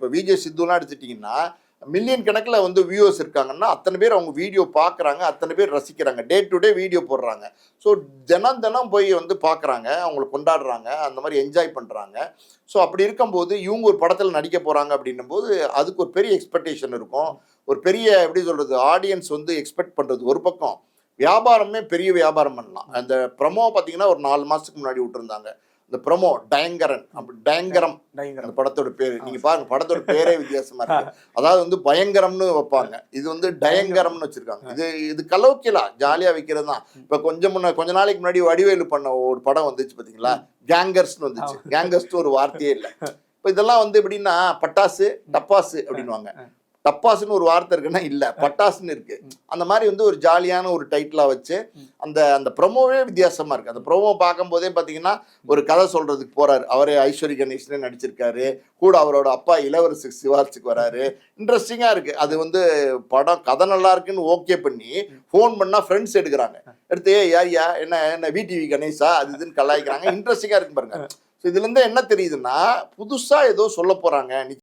இப்போ விஜய் சித்துலாம் எடுத்துட்டிங்கன்னா மில்லியன் கணக்கில் வந்து வியூவர்ஸ் இருக்காங்கன்னா அத்தனை பேர் அவங்க வீடியோ பார்க்குறாங்க, அத்தனை பேர் ரசிக்கிறாங்க, டே டு டே வீடியோ போடுறாங்க. ஸோ தினம் தினம் போய் வந்து பார்க்குறாங்க, அவங்கள கொண்டாடுறாங்க, அந்த மாதிரி என்ஜாய் பண்ணுறாங்க. ஸோ அப்படி இருக்கும்போது இவங்க ஒரு படத்தில் நடிக்க போகிறாங்க அப்படின்னும் போது அதுக்கு ஒரு பெரிய எக்ஸ்பெக்டேஷன் இருக்கும். ஒரு பெரிய எப்படி சொல்கிறது, ஆடியன்ஸ் வந்து எக்ஸ்பெக்ட் பண்ணுறது ஒரு பக்கம். வியாபாரமே பெரிய வியாபாரம் பண்ணலாம். அந்த ப்ரமோ பார்த்தீங்கன்னா ஒரு 4 மாதத்துக்கு முன்னாடி விட்டுருந்தாங்க. இந்த ப்ரமோ டயங்கரன் அப்படி டயங்கரம் அந்த படத்தோட பேர். நீங்க பாருங்க, படத்தோட பேரே வித்தியாசமா இருக்கு. அதாவது வந்து பயங்கரம்னு வைப்பாங்க, இது வந்து டயங்கரம்னு வச்சிருக்காங்க. இது கலோக்கியலா ஜாலியா வைக்கிறது தான். இப்ப கொஞ்ச நாளைக்கு முன்னாடி வடிவேலு பண்ண ஒரு படம் வந்துச்சு பாத்தீங்களா, கேங்கர்ஸ்னு வந்துச்சு. கேங்கர்ஸ் ஒரு வார்த்தையே இல்லை. இப்ப இதெல்லாம் வந்து எப்படின்னா பட்டாசு டப்பாசு அப்படின்வாங்க. டப்பாசுன்னு ஒரு வார்த்தை இருக்குன்னா இல்லை, பட்டாசுன்னு இருக்கு. அந்த மாதிரி வந்து ஒரு ஜாலியான ஒரு டைட்டிலாக வச்சு அந்த ப்ரொமோவே வித்தியாசமாக இருக்குது. அந்த ப்ரொமோ பார்க்கும் போதே பார்த்தீங்கன்னா ஒரு கதை சொல்கிறதுக்கு போகிறாரு. அவரே ஐஸ்வரி கணேஷ்னே நடிச்சிருக்காரு. கூட அவரோட அப்பா இளவரசு சிவாஜிக்கு வராரு. இன்ட்ரெஸ்டிங்காக இருக்குது. அது வந்து படம் கதை நல்லா இருக்குன்னு ஓகே பண்ணி ஃபோன் பண்ணால் ஃப்ரெண்ட்ஸ் எடுக்கிறாங்க. எடுத்து யாரியா என்ன விடிவி கணேஷா அது இதுன்னு கலாய்க்கிறாங்க. இன்ட்ரெஸ்டிங்காக இருக்கு பாருங்க. ஸோ இதுலேருந்து என்ன தெரியுதுன்னா புதுசாக ஏதோ சொல்ல போகிறாங்க.